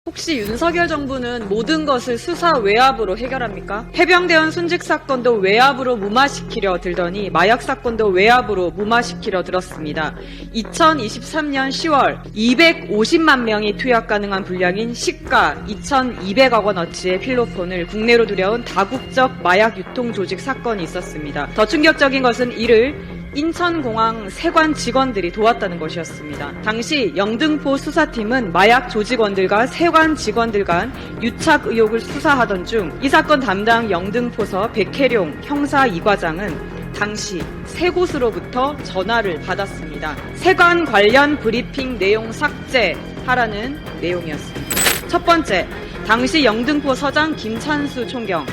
혹시 윤석열 정부는 모든 것을 수사 외압으로 해결합니까? 해병대원 순직 사건도 외압으로 무마시키려 들더니 마약 사건도 외압으로 무마시키려 들었습니다. 2023년 10월 250만 명이 투약 가능한 분량인 시가 2,200억 원어치의 필로폰을 국내로 들여온 다국적 마약 유통 조직 사건이 있었습니다. 더 충격적인 것은 이를 인천공항 세관 직원들이 도왔다는 것이었습니다. 당시 영등포 수사팀은 마약 조직원들과 세관 직원들 간 유착 의혹을 수사하던 중 이 사건 담당 영등포서 백혜룡 형사 2과장은 당시 세 곳으로부터 전화를 받았습니다. 세관 관련 브리핑 내용 삭제하라는 내용이었습니다. 첫 번째, 당시 영등포 서장 김찬수 총경,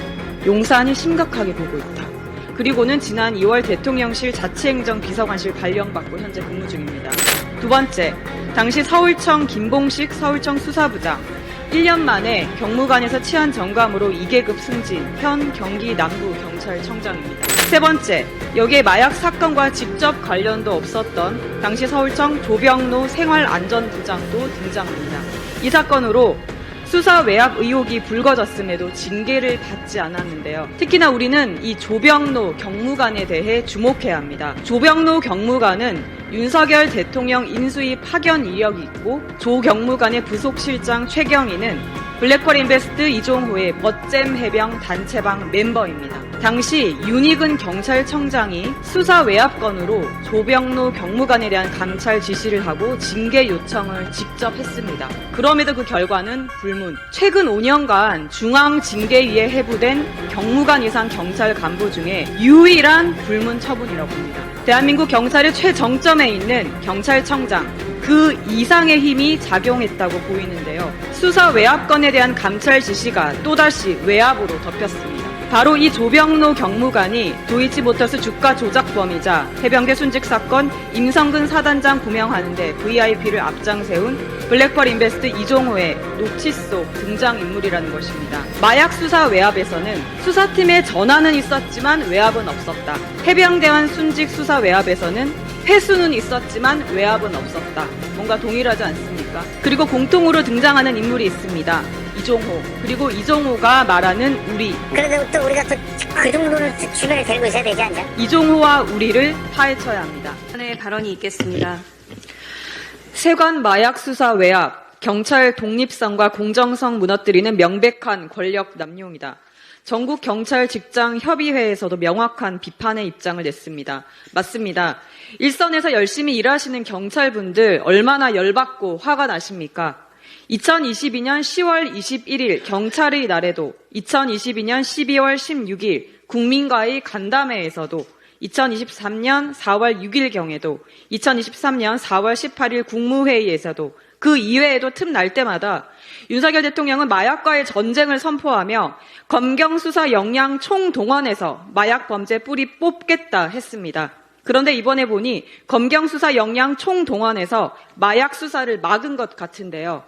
용산이 심각하게 보고 있다. 그리고는 지난 2월 대통령실 자치행정 비서관실 발령받고 현재 근무 중입니다. 두 번째, 당시 서울청 김봉식 서울청 수사부장 1년 만에 경무관에서 치안 정감으로 2계급 승진, 현 경기 남부경찰청장입니다. 세 번째, 여기에 마약 사건과 직접 관련도 없었던 당시 서울청 조병로 생활안전부장도 등장합니다. 이 사건으로 수사 외압 의혹이 불거졌음에도 징계를 받지 않았는데요. 특히나 우리는 이 조병로 경무관에 대해 주목해야 합니다. 조병로 경무관은 윤석열 대통령 인수위 파견 이력이 있고 조 경무관의 부속실장 최경희는 블랙펄 인베스트 이종호의 멋잼 해병 단체방 멤버입니다. 당시 윤익은 경찰청장이 수사 외압 건으로 조병로 경무관에 대한 감찰 지시를 하고 징계 요청을 직접 했습니다. 그럼에도 그 결과는 불문. 최근 5년간 중앙징계위에 해부된 경무관 이상 경찰 간부 중에 유일한 불문 처분이라고 합니다. 대한민국 경찰의 최정점에 있는 경찰청장, 그 이상의 힘이 작용했다고 보이는데요. 수사 외압건에 대한 감찰 지시가 또다시 외압으로 덮였습니다. 바로 이 조병로 경무관이 도이치모터스 주가 조작범이자 해병대 순직 사건 임성근 사단장 구명하는데 VIP를 앞장세운 블랙펄 인베스트 이종호의 노치소 등장인물이라는 것입니다. 마약 수사 외압에서는 수사팀의 전화는 있었지만 외압은 없었다. 해병대원 순직 수사 외압에서는 회수는 있었지만 외압은 없었다. 뭔가 동일하지 않습니까? 그리고 공통으로 등장하는 인물이 있습니다. 이종호. 그리고 이종호가 말하는 우리. 그래도 또 우리가 또 그 정도는 주변에 데리고 있어야 되지 않냐? 이종호와 우리를 파헤쳐야 합니다. 네, 발언이 있겠습니다. 세관 마약 수사 외압, 경찰 독립성과 공정성 무너뜨리는 명백한 권력 남용이다. 전국 경찰 직장 협의회에서도 명확한 비판의 입장을 냈습니다. 맞습니다. 일선에서 열심히 일하시는 경찰분들 얼마나 열받고 화가 나십니까? 2022년 10월 21일 경찰의 날에도 2022년 12월 16일 국민과의 간담회에서도 2023년 4월 6일경에도 2023년 4월 18일 국무회의에서도 그 이외에도 틈 날 때마다 윤석열 대통령은 마약과의 전쟁을 선포하며 검경수사 역량 총동원해서 마약 범죄 뿌리 뽑겠다 했습니다. 그런데 이번에 보니 검경수사 역량 총동원해서 마약 수사를 막은 것 같은데요.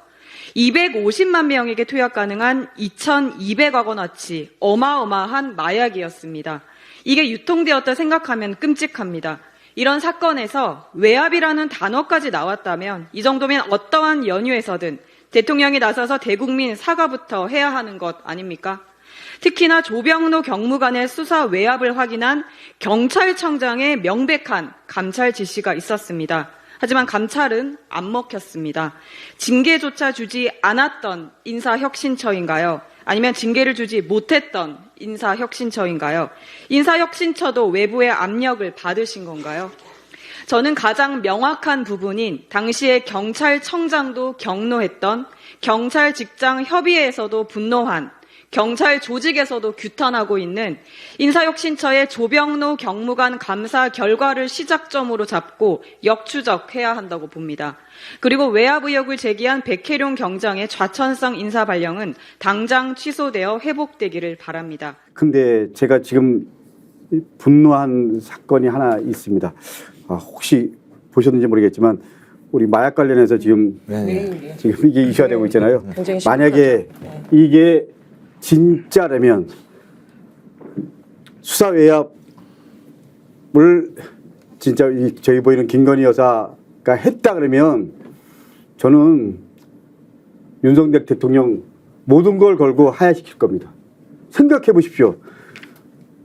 250만 명에게 투약 가능한 2,200억 원어치 어마어마한 마약이었습니다. 이게 유통되었다 생각하면 끔찍합니다. 이런 사건에서 외압이라는 단어까지 나왔다면 이 정도면 어떠한 연유에서든 대통령이 나서서 대국민 사과부터 해야 하는 것 아닙니까? 특히나 조병로 경무관의 수사 외압을 확인한 경찰청장의 명백한 감찰 지시가 있었습니다. 하지만 감찰은 안 먹혔습니다. 징계조차 주지 않았던 인사혁신처인가요? 아니면 징계를 주지 못했던 인사혁신처인가요? 인사혁신처도 외부의 압력을 받으신 건가요? 저는 가장 명확한 부분인 당시에 경찰청장도 경노했던 경찰 직장 협의회에서도 분노한 경찰 조직에서도 규탄하고 있는 인사혁신처의 조병로 경무관 감사 결과를 시작점으로 잡고 역추적해야 한다고 봅니다. 그리고 외압 의혹을 제기한 백혜룡 경장의 좌천성 인사 발령은 당장 취소되어 회복되기를 바랍니다. 근데 제가 지금 분노한 사건이 하나 있습니다. 혹시 보셨는지 모르겠지만 우리 마약 관련해서 지금 지금 이게 이슈가 되고 있잖아요. 만약에 이게 진짜라면 수사 외압을 진짜 저희 보이는 김건희 여사가 했다 그러면 저는 윤석열 대통령 모든 걸 걸고 하야시킬 겁니다. 생각해 보십시오.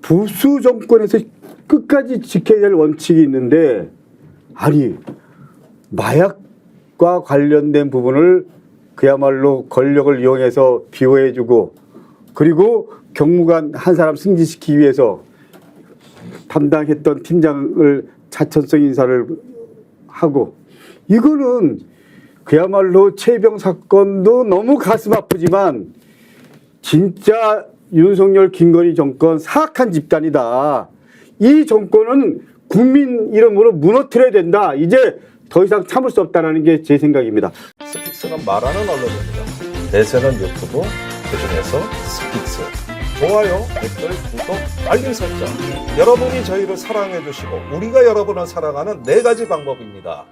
보수 정권에서 끝까지 지켜야 될 원칙이 있는데 아니 마약과 관련된 부분을 그야말로 권력을 이용해서 비호해주고 그리고 경무관 한 사람 승진시키기 위해서 담당했던 팀장을 자천성 인사를 하고 이거는 그야말로 최병 사건도 너무 가슴 아프지만 진짜 윤석열 김건희 정권 사악한 집단이다. 이 정권은 국민 이름으로 무너뜨려야 된다. 이제 더 이상 참을 수 없다는 게 제 생각입니다. 스픽스는 말하는 언론입니다. 대세는 유튜브, 그중에서 스픽스. 좋아요, 댓글, 구독, 알림 설정. 여러분이 저희를 사랑해 주시고 우리가 여러분을 사랑하는 4가지 방법입니다.